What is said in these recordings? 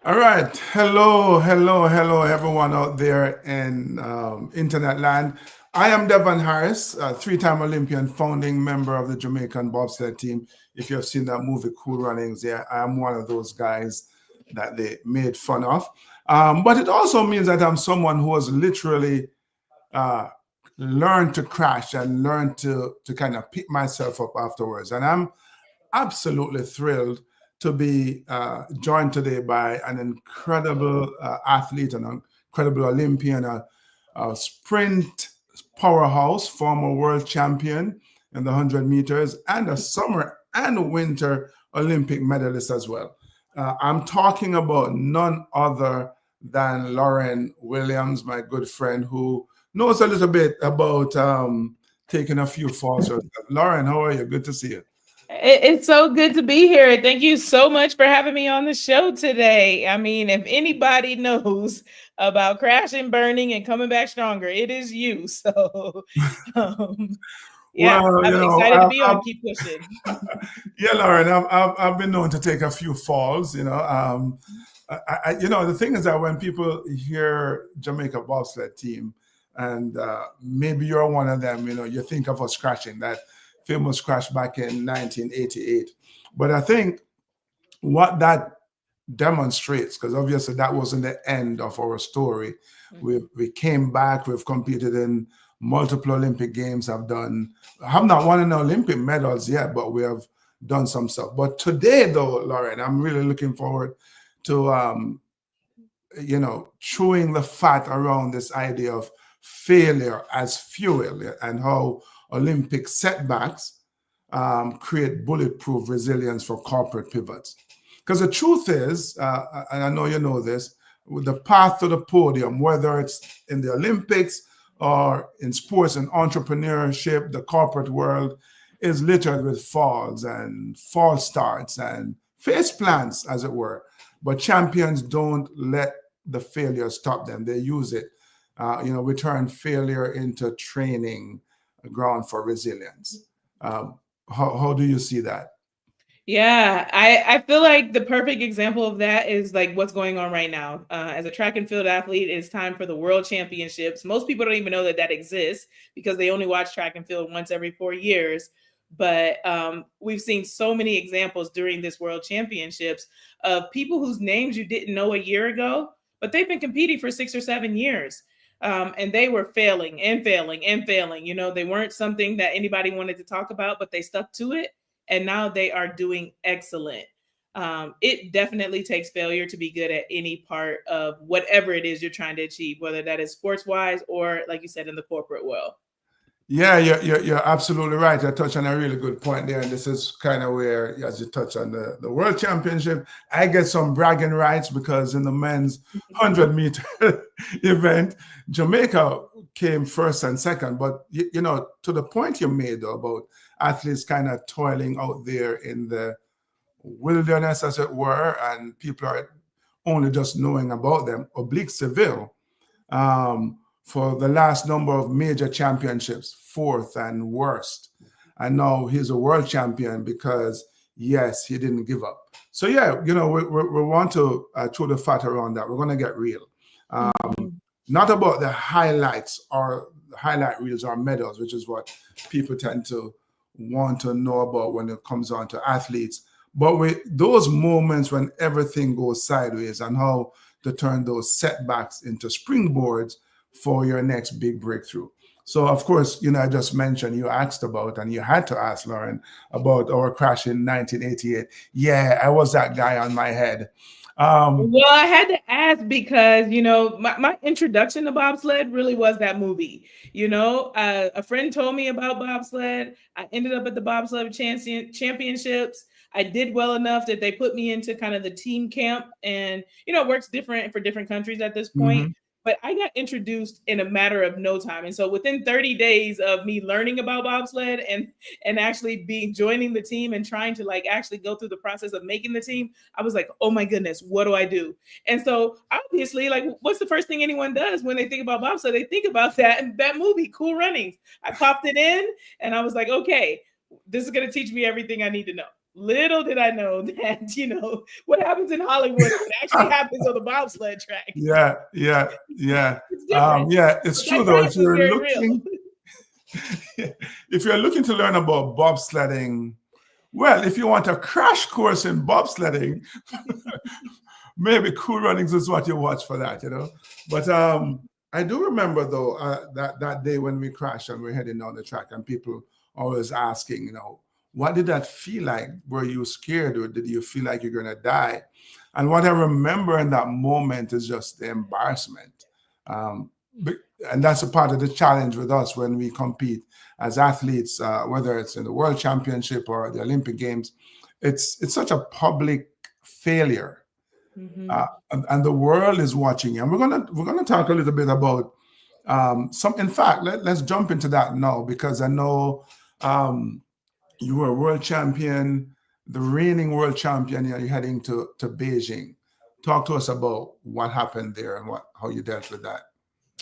All right. Hello, everyone out there in internet land. I am Devon Harris, a three-time Olympian, founding member of the Jamaican bobsled team. If you have seen that movie, Cool Runnings, yeah, I am one of those guys that they made fun of. But it also means that I'm someone who has literally uh, learned to crash and learned to kind of pick myself up afterwards. And I'm absolutely thrilled to be joined today by an incredible athlete, an incredible Olympian, a sprint powerhouse, former world champion in the 100 meters, and a summer and winter Olympic medalist as well. I'm talking about none other than Lauryn Williams, my good friend, who knows a little bit about taking a few falls. Lauren, how are you? Good to see you. It's so good to be here. Thank you so much for having me on the show today. I mean, if anybody knows about crashing, burning, and coming back stronger, it is you. So, um, yeah, Well, I'm excited to be on. Keep pushing. yeah, Lauren, I've been known to take a few falls. The thing is that when people hear Jamaica bobsled team, and maybe you're one of them, you think of us crashing that famous crash back in 1988. But I think what that demonstrates, because obviously that wasn't the end of our story. We came back, we've competed in multiple Olympic games, have not won any Olympic medals yet, but we have done some stuff. But today though, Lauren, I'm really looking forward to chewing the fat around this idea of failure as fuel and how Olympic setbacks create bulletproof resilience for corporate pivots. Because the truth is, and I know you know this, with the path to the podium, whether it's in the Olympics or in sports and entrepreneurship, the corporate world is littered with falls and false starts and face plants, as it were. But champions don't let the failure stop them. They use it. We turn failure into training ground for resilience. How do you see that? Yeah, I feel like the perfect example of that is like what's going on right now. As a track and field athlete, it's time for the world championships. Most people don't even know that that exists because they only watch track and field once every 4 years. But we've seen so many examples during this world championships of people whose names you didn't know a year ago, but they've been competing for 6 or 7 years. And they were failing and failing and failing. You know, they weren't something that anybody wanted to talk about, but they stuck to it and now they are doing excellent. It definitely takes failure to be good at any part of whatever it is you're trying to achieve, whether that is sports wise or, like you said, in the corporate world. Yeah, you're absolutely right. I touched on a really good point there. And this is kind of where, as you touch on the World Championship, I get some bragging rights because in the men's 100-meter event, Jamaica came first and second. But, to the point you made though, about athletes kind of toiling out there in the wilderness, as it were, and people are only just knowing about them, oblique Seville. For the last number of major championships, fourth and worst. And now he's a world champion because, yes, he didn't give up. So, yeah, we want to throw the fat around that. We're going to get real. Mhm. Not about the highlights or highlight reels or medals, which is what people tend to want to know about when it comes on to athletes. But with those moments when everything goes sideways and how to turn those setbacks into springboards for your next big breakthrough. So, of course, I just mentioned you asked about, and you had to ask, Lauren, about our crash in 1988. Yeah, I was that guy on my head. Well, I had to ask because, my introduction to bobsled really was that movie. A friend told me about bobsled. I ended up at the bobsled championships. I did well enough that they put me into kind of the team camp. And, it works different for different countries at this point. Mhm. But I got introduced in a matter of no time. And so within 30 days of me learning about bobsled and actually being joining the team and trying to like actually go through the process of making the team, I was like, oh my goodness, what do I do? And so obviously, like, what's the first thing anyone does when they think about bobsled? They think about that movie, Cool Runnings. I popped it in and I was like, okay, this is going to teach me everything I need to know. Little did I know that, what happens in Hollywood is what actually happens on the bobsled track. Yeah. It's different. Yeah, it's But true that though. drive was very real. If you're looking to learn about bobsledding, well, if you want a crash course in bobsledding, maybe Cool Runnings is what you watch for that, But I do remember though that day when we crashed and we're heading down the track, and people always asking, what did that feel like? Were you scared, or did you feel like you're going to die? And what I remember in that moment is just the embarrassment. And that's a part of the challenge with us when we compete as athletes, whether it's in the World Championship or the Olympic Games. It's such a public failure. And the world is watching. And we're gonna talk a little bit about some. In fact, let's jump into that now, because I know you were a world champion, the reigning world champion. You're heading to Beijing. Talk to us about what happened there and how you dealt with that.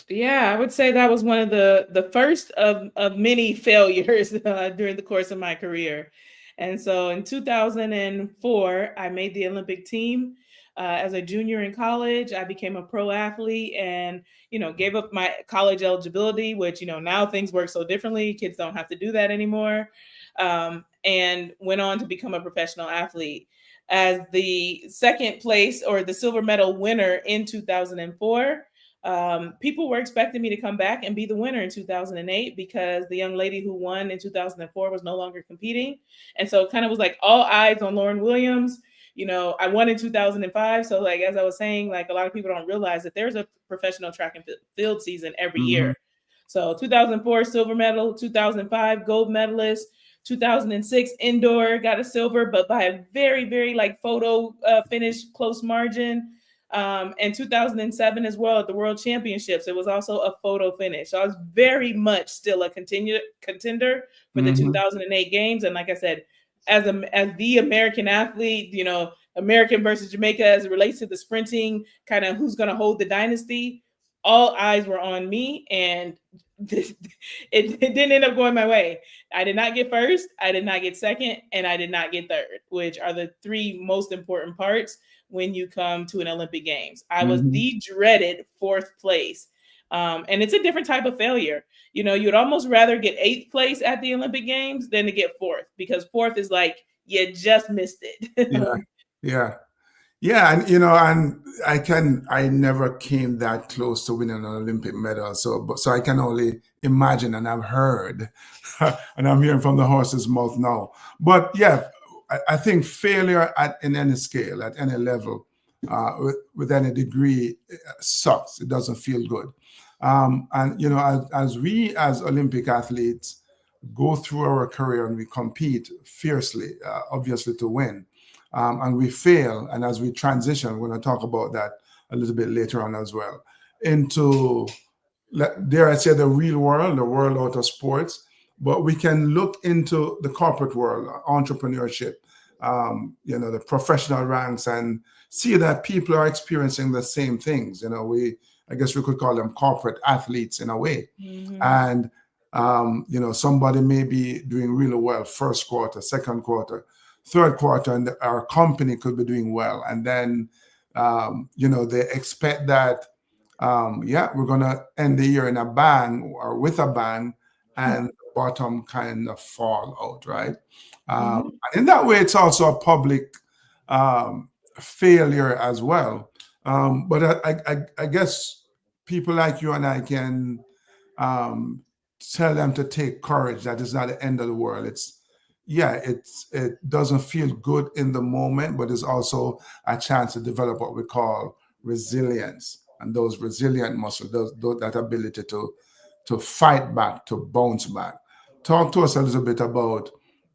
Yeah, I would say that was one of the first of many failures during the course of my career. And so in 2004, I made the Olympic team. As a junior in college, I became a pro athlete and, gave up my college eligibility, which, now things work so differently. Kids don't have to do that anymore. And went on to become a professional athlete. As the second place or the silver medal winner in 2004, people were expecting me to come back and be the winner in 2008 because the young lady who won in 2004 was no longer competing. And so it kind of was like all eyes on Lauryn Williams. I won in 2005. So like, as I was saying, like a lot of people don't realize that there's a professional track and field season every year. So 2004 silver medal, 2005 gold medalist, 2006 indoor got a silver, but by a very, very like photo finish close margin. And 2007 as well at the World Championships, it was also a photo finish. So I was very much still a contender for the 2008 games. And like I said, as the American athlete, American versus Jamaica as it relates to the sprinting, kind of who's going to hold the dynasty, all eyes were on me, and it didn't end up going my way. I did not get first, I did not get second, and I did not get third, which are the three most important parts when you come to an Olympic Games. I was the dreaded fourth place. And it's a different type of failure. You'd almost rather get 8th place at the Olympic Games than to get fourth, because fourth is like, you just missed it. Yeah. And I never came that close to winning an Olympic medal. So I can only imagine, and I've heard, and I'm hearing from the horse's mouth now. But yeah, I think failure in any scale, at any level, with any degree, sucks. It doesn't feel good. And as we as Olympic athletes go through our career and we compete fiercely, obviously to win, and we fail, and as we transition, we're going to talk about that a little bit later on as well, into, dare I say, the real world, the world out of sports. But we can look into the corporate world, entrepreneurship, the professional ranks, and see that people are experiencing the same things. I guess we could call them corporate athletes in a way. And, somebody may be doing really well first quarter, second quarter, third quarter, and our company could be doing well. And then, they expect that, we're going to end the year in a bang or with a bang, and the bottom kind of fall out, right? And in that way, it's also a public failure as well. But I guess people like you and I can tell them to take courage. That is not the end of the world. It doesn't feel good in the moment, but it's also a chance to develop what we call resilience, and those resilient muscles, that ability to fight back, to bounce back. Talk to us a little bit about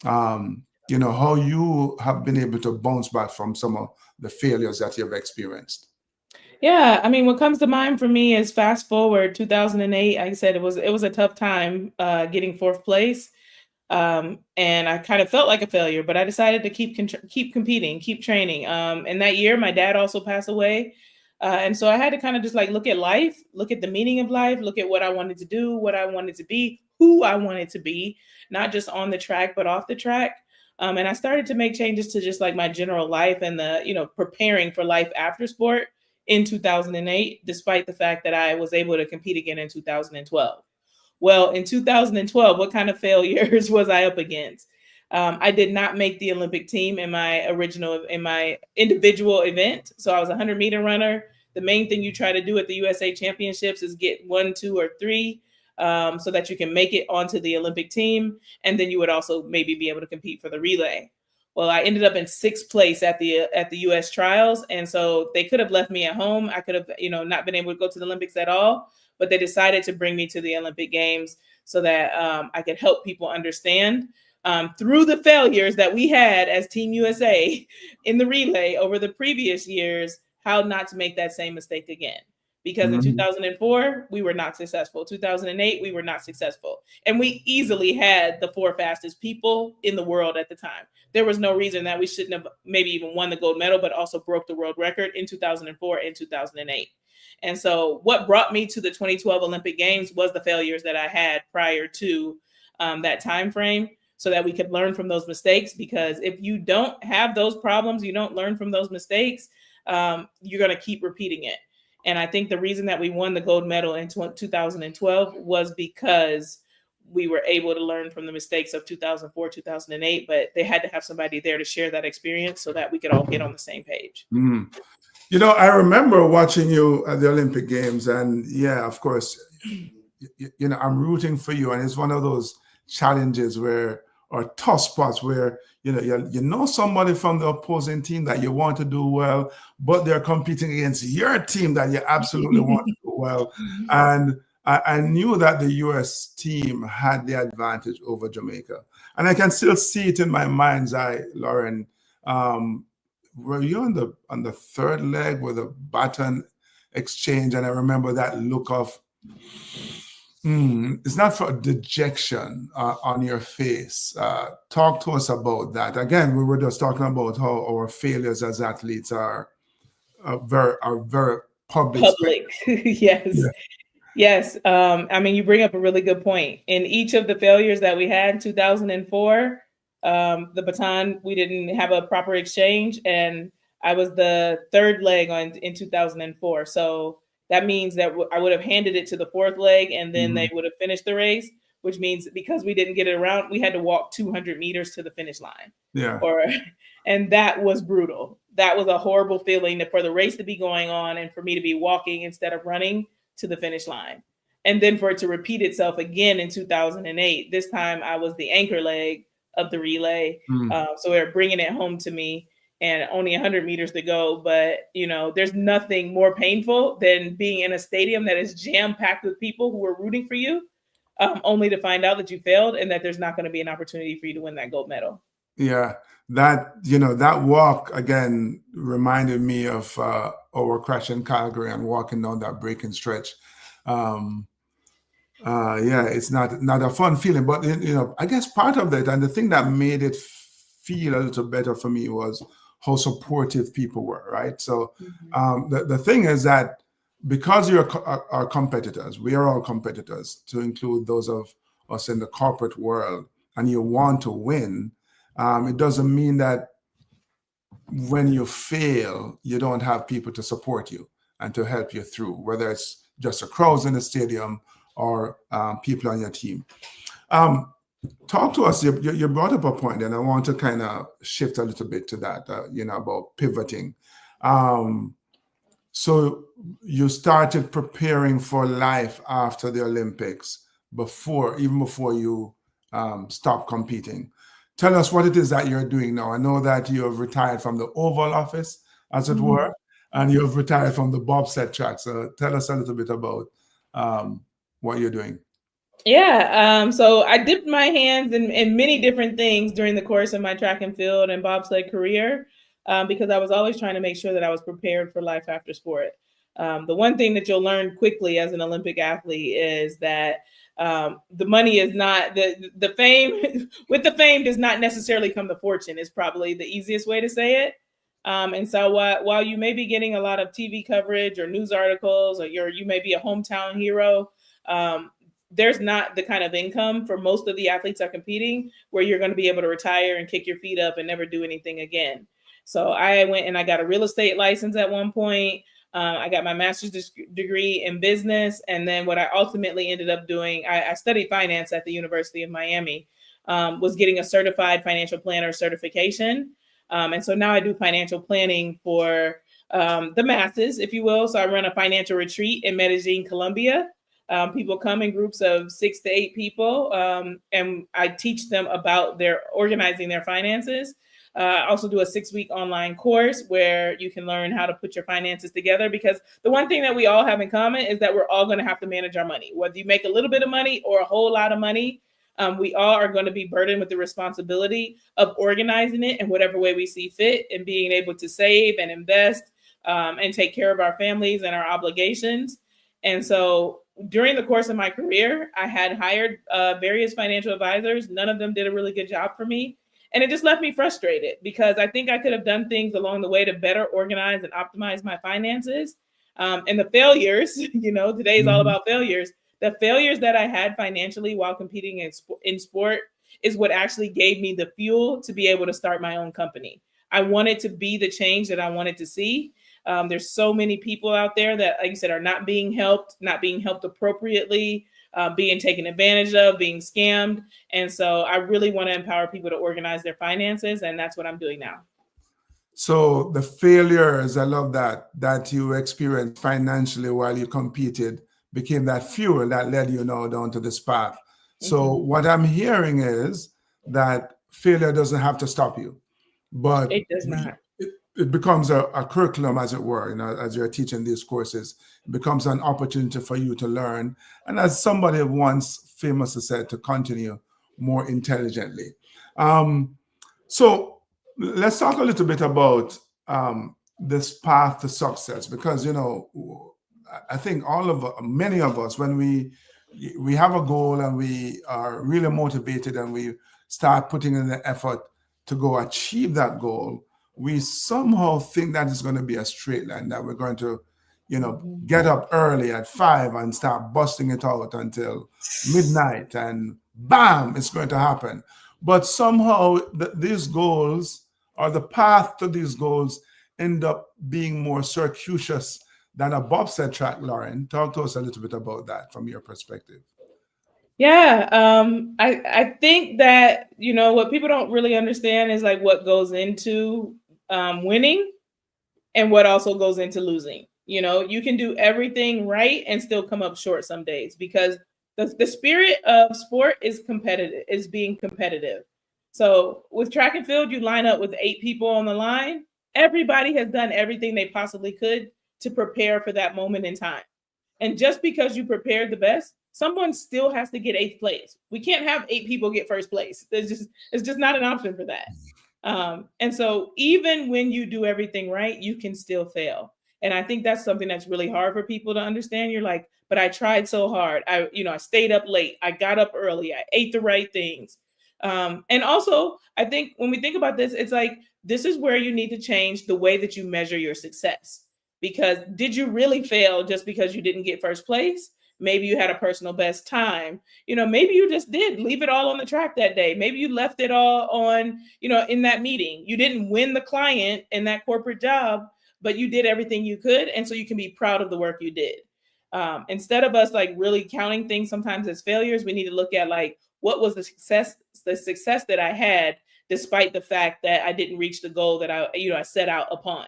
how you have been able to bounce back from some of the failures that you've experienced. Yeah, I mean, what comes to mind for me is fast forward 2008. Like I said, it was a tough time getting fourth place, and I kind of felt like a failure. But I decided to keep competing, keep training. And that year, my dad also passed away, and so I had to kind of just like look at life, look at the meaning of life, look at what I wanted to do, what I wanted to be, who I wanted to be, not just on the track but off the track. And I started to make changes to just like my general life and the preparing for life after sport in 2008, despite the fact that I was able to compete again in 2012. Well, in 2012, what kind of failures was I up against? I did not make the Olympic team in my individual event. So I was a 100-meter runner. The main thing you try to do at the USA Championships is get 1, 2, or 3 so that you can make it onto the Olympic team. And then you would also maybe be able to compete for the relay. Well, I ended up in 6th place at the US trials. And so they could have left me at home. I could have, not been able to go to the Olympics at all, but they decided to bring me to the Olympic Games so that I could help people understand through the failures that we had as Team USA in the relay over the previous years, how not to make that same mistake again. Because in 2004, we were not successful. 2008, we were not successful. And we easily had the 4 fastest people in the world at the time. There was no reason that we shouldn't have maybe even won the gold medal, but also broke the world record in 2004 and 2008. And so what brought me to the 2012 Olympic Games was the failures that I had prior to that time frame, so that we could learn from those mistakes. Because if you don't have those problems, you don't learn from those mistakes, you're going to keep repeating it. And I think the reason that we won the gold medal in 2012 was because we were able to learn from the mistakes of 2004, 2008, but they had to have somebody there to share that experience so that we could all get on the same page. I remember watching you at the Olympic Games, and yeah, of course, I'm rooting for you. And it's one of those challenges or tough spots where you know somebody from the opposing team that you want to do well, but they're competing against your team that you absolutely want to do well. And I knew that the US team had the advantage over Jamaica, and I can still see it in my mind's eye. Lauryn, were you on the 3rd leg with a baton exchange? And I remember that look of it's not for dejection on your face. Talk to us about that. Again, we were just talking about how our failures as athletes are very public. Yes. Yeah. Yes. I mean, you bring up a really good point. In each of the failures that we had in 2004, the baton, we didn't have a proper exchange, and I was the 3rd leg in 2004. So that means that I would have handed it to the 4th leg, and then they would have finished the race, which means because we didn't get it around, we had to walk 200 meters to the finish line. Yeah. And that was brutal. That was a horrible feeling for the race to be going on and for me to be walking instead of running to the finish line. And then for it to repeat itself again in 2008. This time I was the anchor leg of the relay. So they're bringing it home to me, and only 100 meters to go. But, there's nothing more painful than being in a stadium that is jam-packed with people who are rooting for you, only to find out that you failed and that there's not going to be an opportunity for you to win that gold medal. Yeah, that walk, again, reminded me of our crash in Calgary and walking down that braking stretch. It's not a fun feeling, but I guess part of that, and the thing that made it feel a little better for me, was how supportive people were, right? So the thing is that because you're our competitors, we are all competitors, to include those of us in the corporate world, and you want to win, it doesn't mean that when you fail, you don't have people to support you and to help you through, whether it's just the crowds in the stadium or people on your team. Talk to us. You brought up a point, and I want to kind of shift a little bit to that, about pivoting. So you started preparing for life after the Olympics, even before you stopped competing. Tell us what it is that you're doing now. I know that you have retired from the Oval Office, as it were, and you have retired from the bobsled track. So tell us a little bit about what you're doing. Yeah. So I dipped my hands in many different things during the course of my track and field and bobsled career, because I was always trying to make sure that I was prepared for life after sport. The one thing that you'll learn quickly as an Olympic athlete is that the money is not the fame. With the fame does not necessarily come the fortune, is probably the easiest way to say it. And so while you may be getting a lot of TV coverage or news articles, or you may be a hometown hero, there's not the kind of income for most of the athletes that are competing where you're going to be able to retire and kick your feet up and never do anything again. So I went and I got a real estate license at one point. I got my master's degree in business. And then what I ultimately ended up doing, I studied finance at the University of Miami, was getting a certified financial planner certification. And so now I do financial planning for the masses, if you will. So I run a financial retreat in Medellin, Colombia. People come in groups of 6 to 8 people, and I teach them about their organizing their finances. I also do a 6-week online course where you can learn how to put your finances together, because the one thing that we all have in common is that we're all going to have to manage our money. Whether you make a little bit of money or a whole lot of money, we all are going to be burdened with the responsibility of organizing it in whatever way we see fit, and being able to save and invest and take care of our families and our obligations. And so during the course of my career, I had hired various financial advisors. None of them did a really good job for me. And it just left me frustrated, because I think I could have done things along the way to better organize and optimize my finances. And the failures, today is all about failures. The failures that I had financially while competing in sport is what actually gave me the fuel to be able to start my own company. I wanted to be the change that I wanted to see. There's so many people out there that, like you said, are not being helped appropriately, being taken advantage of, being scammed. And so I really want to empower people to organize their finances. And that's what I'm doing now. So the failures, I love that you experienced financially while you competed, became that fuel that led you now down to this path. So what I'm hearing is that failure doesn't have to stop you, but it does not. It becomes a curriculum, as it were, as you're teaching these courses. It becomes an opportunity for you to learn. And as somebody once famously said, to continue more intelligently. So let's talk a little bit about this path to success, because, I think many of us, when we have a goal and we are really motivated and we start putting in the effort to go achieve that goal, we somehow think that it's going to be a straight line, that we're going to, get up early at 5 and start busting it out until midnight, and bam, it's going to happen. But somehow these goals, or the path to these goals, end up being more circuitous than a bobsled track. Lauryn, talk to us a little bit about that from your perspective. Yeah, I think that, what people don't really understand is like what goes into winning and what also goes into losing. You can do everything right and still come up short some days, because the spirit of sport is being competitive. So with track and field, you line up with 8 people on the line. Everybody has done everything they possibly could to prepare for that moment in time. And just because you prepared the best, someone still has to get 8th place. We can't have 8 people get 1st place. It's just not an option for that. And so even when you do everything right, you can still fail. And I think that's something that's really hard for people to understand. You're like, but I tried so hard. I stayed up late. I got up early. I ate the right things. And also, I think when we think about this, it's like, this is where you need to change the way that you measure your success. Because did you really fail just because you didn't get 1st place? Maybe you had a personal best time. Maybe you just did leave it all on the track that day. Maybe you left it all on, in that meeting. You didn't win the client in that corporate job, but you did everything you could. And so you can be proud of the work you did. Instead of us like really counting things sometimes as failures, we need to look at like, what was the success that I had, despite the fact that I didn't reach the goal that I set out upon.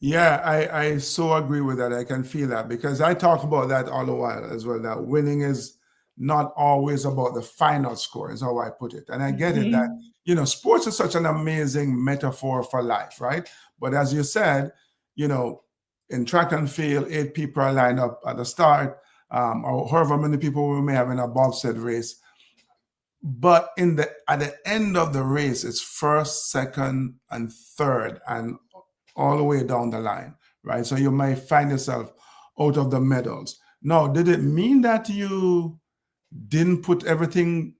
Yeah, I so agree with that. I can feel that, because I talk about that all the while as well, that winning is not always about the final score, is how I put it. And I get it that, sports is such an amazing metaphor for life, right? But as you said, in track and field, 8 people are lined up at the start, or however many people we may have in a bobsled race. But at the end of the race, it's 1st, 2nd, and 3rd, and all the way down the line, right? So you might find yourself out of the medals. Now, did it mean that you didn't put everything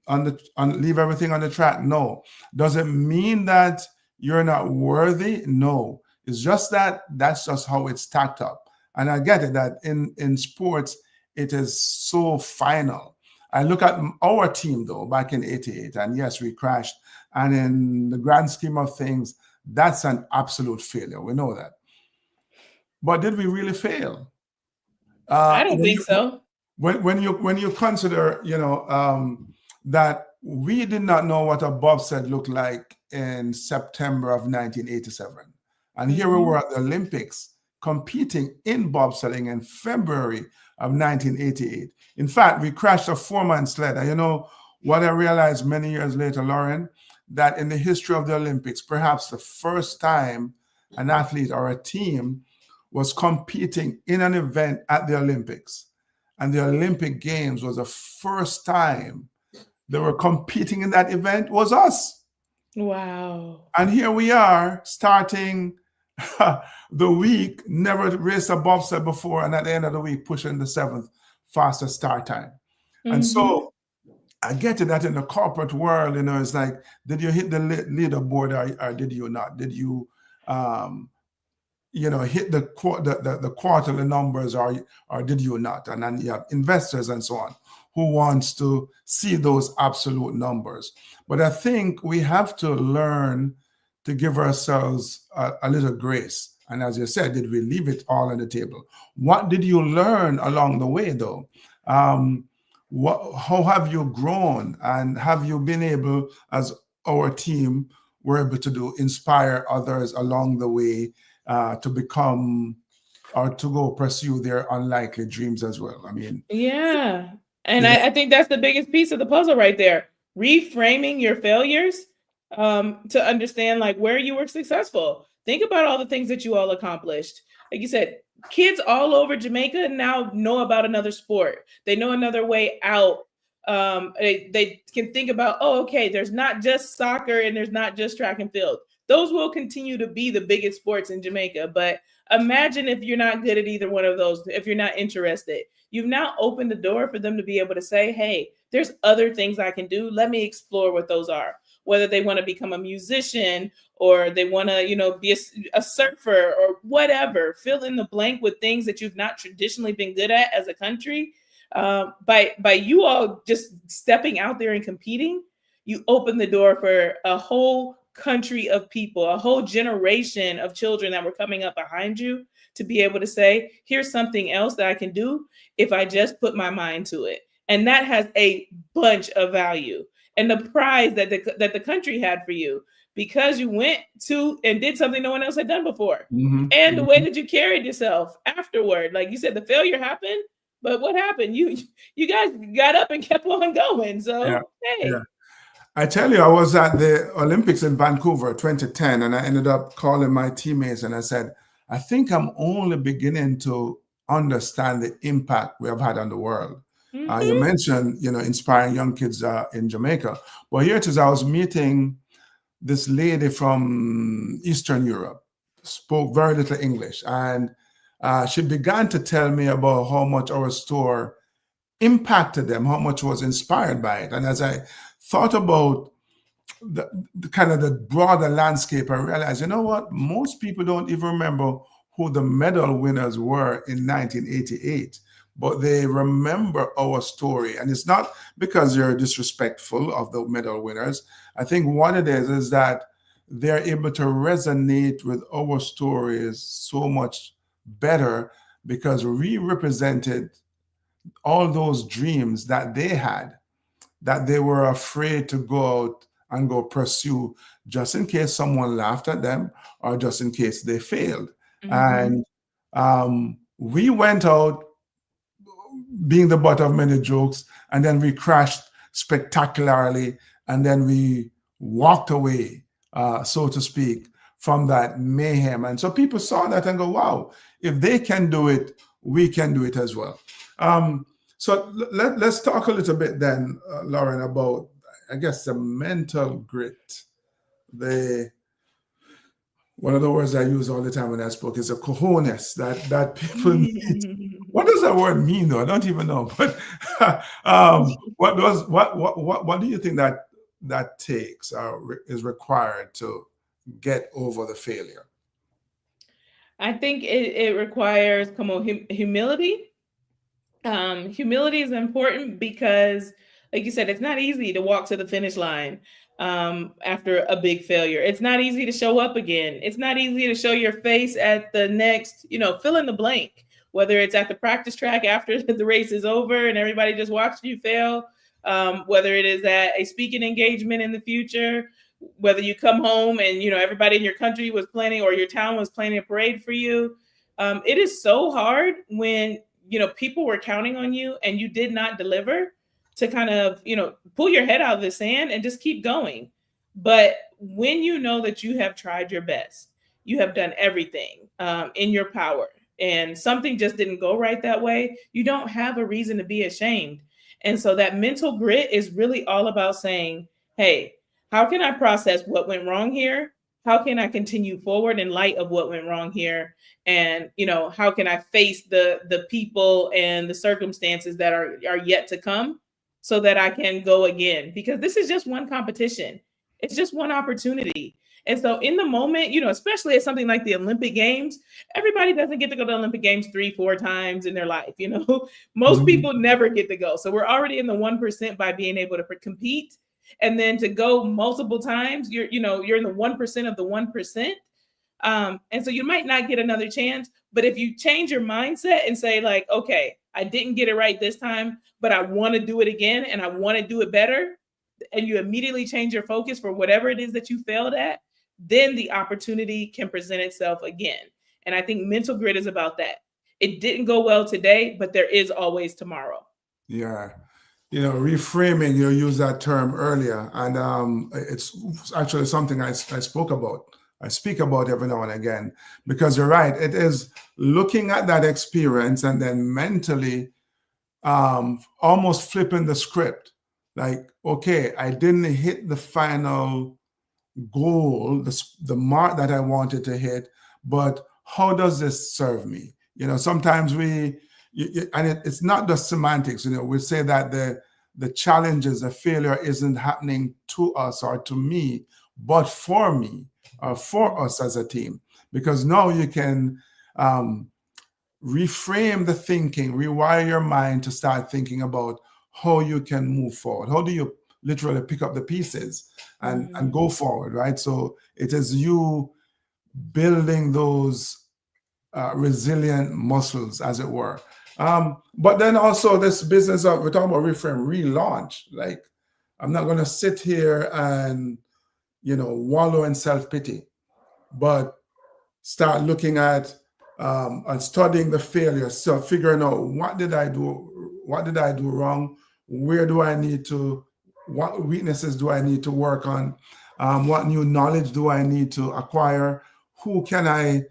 leave everything on the track? No. Does it mean that you're not worthy? No. It's just that's just how it's stacked up. And I get it that in sports, it is so final. I look at our team though back in '88, and yes, we crashed. And in the grand scheme of things, that's an absolute failure. We know that. But did we really fail? I don't When think you so. when you consider, that we did not know what a bobsled looked like in September of 1987, and here we were Hmm. at the Olympics competing in bobsledding in February of 1988. In fact, we crashed a four-man sled. And you know what I realized many years later, Lauren, that in the history of the Olympics, perhaps the first time an athlete or a team was competing in an event at the Olympics. And the Olympic Games was the first time they were competing in that event was us. Wow. And here we are starting the week, never raced a bobsled before, and at the end of the week, pushing the seventh fastest start time. And Hmm. so I get it that in the corporate world, it's like, did you hit the leaderboard or did you not? Did you um, hit the quarterly numbers or did you not? And then you have investors and so on who wants to see those absolute numbers. But I think we have to learn to give ourselves a little grace. And as you said, did we leave it all on the table? What did you learn along the way, though? Um, how have you grown, and have you been able, as our team were able to do, inspire others along the way to become or to go pursue their unlikely dreams as well? I mean, Yeah. And yeah. I think that's the biggest piece of the puzzle right there. Reframing your failures to understand like where you were successful. Think about all the things that you all accomplished. Like you said, kids all over Jamaica now know about another sport. They know another way out. They can think about, oh, okay, there's not just soccer and there's not just track and field. Those will continue to be the biggest sports in Jamaica. But imagine if you're not good at either one of those, if you're not interested. You've now opened the door for them to be able to say, hey, there's other things I can do. Let me explore what those are. Whether they want to become a musician or they want to, be a surfer or whatever, fill in the blank with things that you've not traditionally been good at as a country. By you all just stepping out there and competing, you open the door for a whole country of people, a whole generation of children that were coming up behind you to be able to say, here's something else that I can do if I just put my mind to it. And that has a bunch of value. And the prize that the country had for you because you went to and did something no one else had done before. Mhm, And the way mhm. that you carried yourself afterward. Like you said, the failure happened, but what happened? You guys got up and kept on going. Yeah, So yeah. hey. I tell you, I was at the Olympics in Vancouver 2010, and I ended up calling my teammates and I said, I think I'm only beginning to understand the impact we have had on the world. You Mm-hmm. mentioned, inspiring young kids in Jamaica. Well, here it is. I was meeting this lady from Eastern Europe, spoke very little English, and she began to tell me about how much our store impacted them, how much was inspired by it. And as I thought about the kind of the broader landscape, I realized, you know what? Most people don't even remember who the medal winners were in 1988, but they remember our story. And it's not because they're disrespectful of the medal winners. I think what it is that they're able to resonate with our stories so much better because we represented all those dreams that they had, that they were afraid to go out and go pursue just in case someone laughed at them or just in case they failed. Mm-hmm. And we went out being the butt of many jokes, and then we crashed spectacularly, and then we walked away, so to speak, from that mayhem. And so people saw that and go, wow, if they can do it, we can do it as well. So let's talk a little bit then, Lauren, about, I guess, the mental grit. The One of the words I use all the time when I spoke is a cojones that people need. What does that word mean, though? I don't even know. But what do you think that takes or is required to get over the failure? I think it requires, come on, humility. Humility is important because, like you said, it's not easy to walk to the finish line after a big failure. It's not easy to show up again. It's not easy to show your face at the next, fill in the blank, whether it's at the practice track after the race is over and everybody just watched you fail, whether it is at a speaking engagement in the future, whether you come home and, everybody in your country was planning or your town was planning a parade for you. It is so hard when people were counting on you and you did not deliver, to kind of, pull your head out of the sand and just keep going. But when you know that you have tried your best, you have done everything in your power, and something just didn't go right that way, you don't have a reason to be ashamed. And so that mental grit is really all about saying, hey, how can I process what went wrong here? How can I continue forward in light of what went wrong here? And how can I face the people and the circumstances that are yet to come, so that I can go again? Because this is just one competition. It's just one opportunity. And so in the moment, especially at something like the Olympic Games, everybody doesn't get to go to the Olympic Games 3-4 times in their life. Most people never get to go. So we're already in the 1% by being able to compete. And then to go multiple times, you're in the 1% of the 1%. And so you might not get another chance, but if you change your mindset and say like, okay, I didn't get it right this time, but I want to do it again and I want to do it better, and you immediately change your focus for whatever it is that you failed at, then the opportunity can present itself again. And I think mental grit is about that. It didn't go well today, but there is always tomorrow. Yeah. Reframing, you used that term earlier, and it's actually something I spoke about. I speak about every now and again, because you're right. It is looking at that experience and then mentally almost flipping the script. Like, okay, I didn't hit the final goal, the mark that I wanted to hit, but how does this serve me? Sometimes and it's not just semantics. We say that the challenges, the failure isn't happening to us or to me, but for me, for us as a team. Because now you can reframe the thinking, rewire your mind to start thinking about how you can move forward. How do you literally pick up the pieces and go forward, right? So it is you building those resilient muscles, as it were. But then also this business of, we're talking about reframe, relaunch. Like, I'm not going to sit here and, wallow in self-pity, but start looking at and studying the failures. So figuring out, what did I do wrong? Where do I need to, what weaknesses do I need to work on? What new knowledge do I need to acquire? Who can I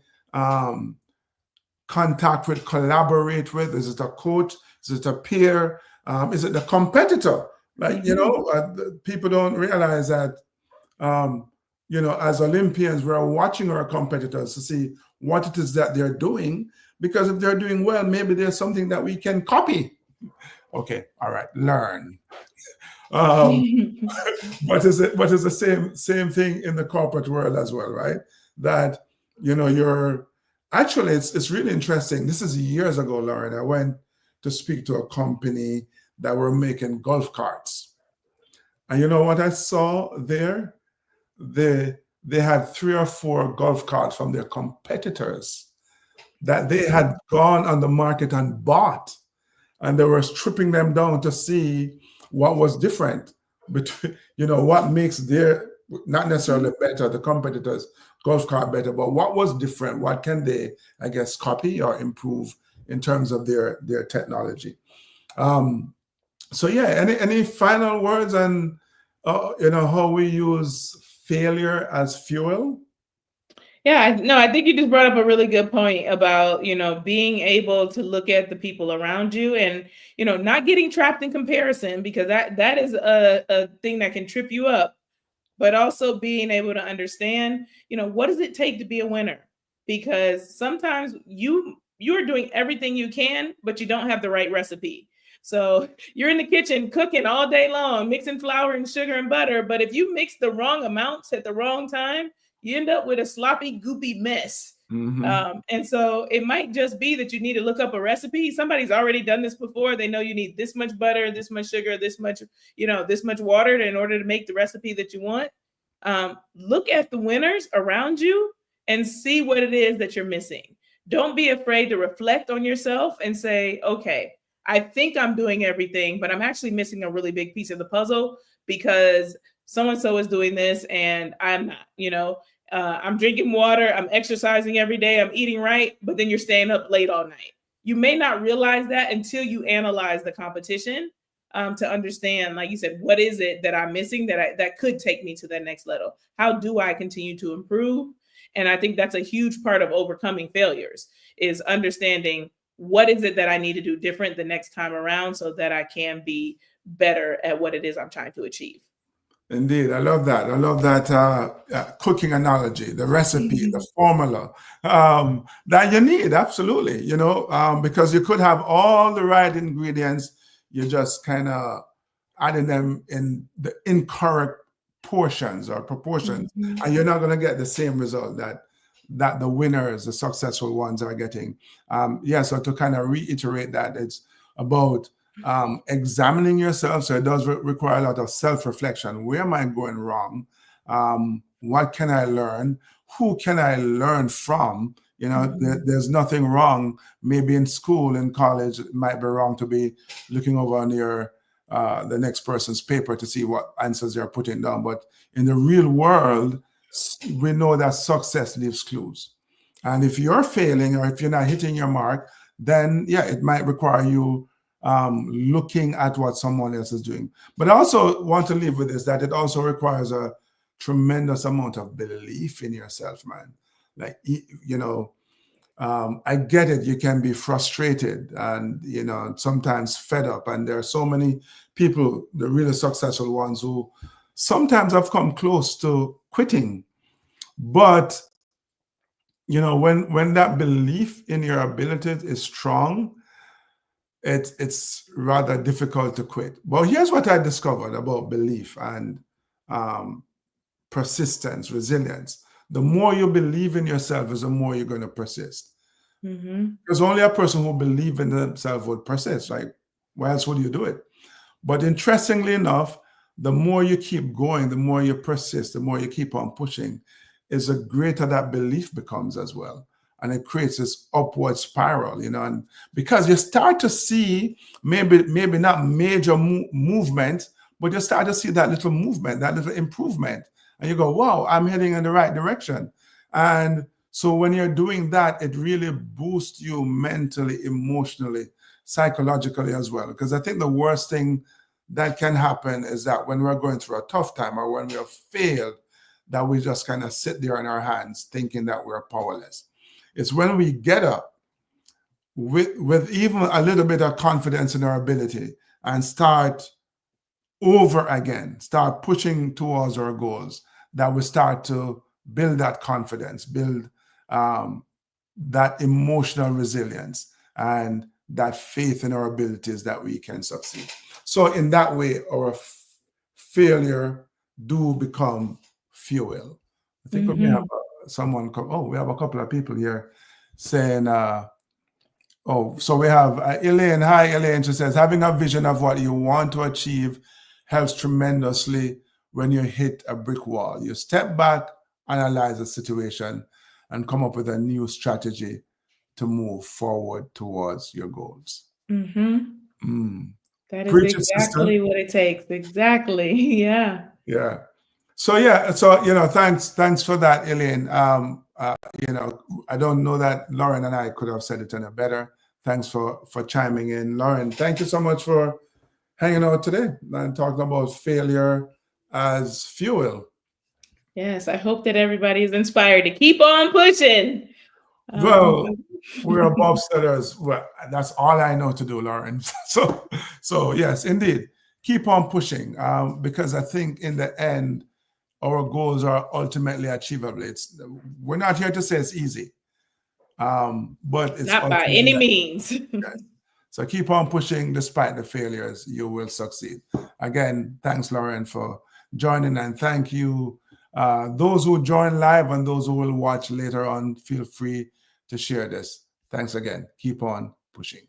contact with, collaborate with? Is it a coach? Is it a peer? Is it the competitor? Like, people don't realize that, as Olympians, we're watching our competitors to see what it is that they're doing, because if they're doing well, maybe there's something that we can copy. Okay, all right, learn. But it's the same thing in the corporate world as well, right? That, you're actually, it's really interesting. This is years ago, Lauren. I went to speak to a company that were making golf carts. And you know what I saw there? They had 3 or 4 golf carts from their competitors that they had gone on the market and bought. And they were stripping them down to see what was different between, what makes their, not necessarily better, the competitors' golf cart better, but what was different? What can they, I guess, copy or improve in terms of their technology? So yeah, any final words on, how we use failure as fuel? Yeah, no, I think you just brought up a really good point about, being able to look at the people around you and, not getting trapped in comparison, because that is a thing that can trip you up, but also being able to understand, what does it take to be a winner? Because sometimes you're doing everything you can, but you don't have the right recipe. So you're in the kitchen cooking all day long, mixing flour and sugar and butter. But if you mix the wrong amounts at the wrong time, you end up with a sloppy, goopy mess And so it might just be that you need to look up a recipe. Somebody's already done this before. They know you need this much butter, this much sugar, this much, this much water in order to make the recipe that you want. Look at the winners around you and see what it is that you're missing. Don't be afraid to reflect on yourself and say, okay, I think I'm doing everything, but I'm actually missing a really big piece of the puzzle because so-and-so is doing this and I'm not, I'm drinking water, I'm exercising every day, I'm eating right, but then you're staying up late all night. You may not realize that until you analyze the competition to understand, like you said, what is it that I'm missing that could take me to the next level? How do I continue to improve? And I think that's a huge part of overcoming failures is understanding what is it that I need to do different the next time around so that I can be better at what it is I'm trying to achieve. Indeed, I love that. I love that cooking analogy, the recipe, the formula that you need. Absolutely, because you could have all the right ingredients, you're just kind of adding them in the incorrect portions or proportions, and you're not going to get the same result that the winners, the successful ones, are getting. So to kind of reiterate that, it's about examining yourself. So it does require a lot of self-reflection. Where am I going wrong? What can I learn? Who can I learn from? There's nothing wrong. Maybe in school, in college, it might be wrong to be looking over on the next person's paper to see what answers they're putting down. But in the real world, we know that success leaves clues. And if you're failing or if you're not hitting your mark, then it might require you looking at what someone else is doing. But I also want to leave with this, that it also requires a tremendous amount of belief in yourself, man. Like, I get it. You can be frustrated and, sometimes fed up. And there are so many people, the really successful ones, who sometimes have come close to quitting. But, when that belief in your abilities is strong, it's rather difficult to quit. But here's what I discovered about belief and persistence, resilience. The more you believe in yourself is the more you're going to persist. Because only a person who believes in themselves would persist. Like, why else would you do it? But interestingly enough, the more you keep going, the more you persist, the more you keep on pushing, is the greater that belief becomes as well. And it creates this upward spiral, and because you start to see maybe not major movement, but you start to see that little movement, that little improvement. And you go, wow, I'm heading in the right direction. And so when you're doing that, it really boosts you mentally, emotionally, psychologically as well. Because I think the worst thing that can happen is that when we're going through a tough time or when we have failed, that we just kind of sit there on our hands thinking that we're powerless. It's when we get up with even a little bit of confidence in our ability and start over again, start pushing towards our goals, that we start to build that confidence, build that emotional resilience and that faith in our abilities that we can succeed. So in that way, our failure do become fuel. I think we have someone come. Oh, we have a couple of people here saying, so we have Elaine. Hi, Elaine. She says, having a vision of what you want to achieve helps tremendously when you hit a brick wall. You step back, analyze the situation, and come up with a new strategy to move forward towards your goals. That is exactly what it takes. Exactly. Yeah. Yeah. So thanks for that, Elaine. I don't know that Lauryn and I could have said it any better. Thanks for chiming in, Lauryn. Thank you so much for hanging out today and talking about failure as fuel. Yes, I hope that everybody is inspired to keep on pushing. Well, we're bobsledders. Well, that's all I know to do, Lauryn. So yes, indeed, keep on pushing because I think in the end, our goals are ultimately achievable. We're not here to say it's easy, but it's not by any means. So keep on pushing despite the failures. You will succeed. Again, thanks, Lauryn, for joining, and thank you, Those who join live and those who will watch later on, feel free to share this. Thanks again. Keep on pushing.